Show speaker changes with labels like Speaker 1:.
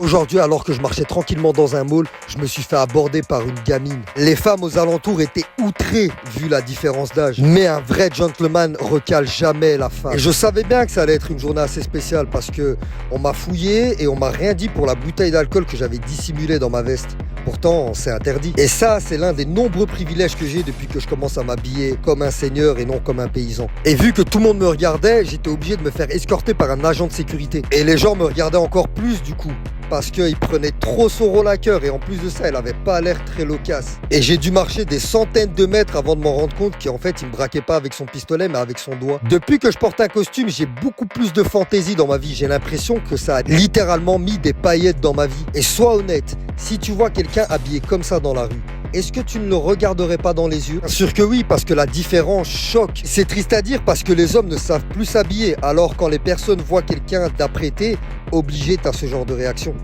Speaker 1: Aujourd'hui, alors que je marchais tranquillement dans un mall, je me suis fait aborder par une gamine. Les femmes aux alentours étaient outrées vu la différence d'âge. Mais un vrai gentleman recale jamais la femme. Et je savais bien que ça allait être une journée assez spéciale parce que on m'a fouillé et on m'a rien dit pour la bouteille d'alcool que j'avais dissimulée dans ma veste. Pourtant, c'est interdit. Et ça, c'est l'un des nombreux privilèges que j'ai depuis que je commence à m'habiller comme un seigneur et non comme un paysan. Et vu que tout le monde me regardait, j'étais obligé de me faire escorter par un agent de sécurité. Et les gens me regardaient encore plus du coup. Parce qu'il prenait trop son rôle à cœur et en plus de ça, elle avait pas l'air très loquace. Et j'ai dû marcher des centaines de mètres avant de m'en rendre compte qu'en fait, il me braquait pas avec son pistolet mais avec son doigt. Depuis que je porte un costume, j'ai beaucoup plus de fantaisie dans ma vie. J'ai l'impression que ça a littéralement mis des paillettes dans ma vie. Et sois honnête, si tu vois quelqu'un habillé comme ça dans la rue, est-ce que tu ne le regarderais pas dans les yeux? Bien sûr que oui, parce que la différence choque. C'est triste à dire parce que les hommes ne savent plus s'habiller. Alors quand les personnes voient quelqu'un d'apprêté, obligé, t'as ce genre de réaction.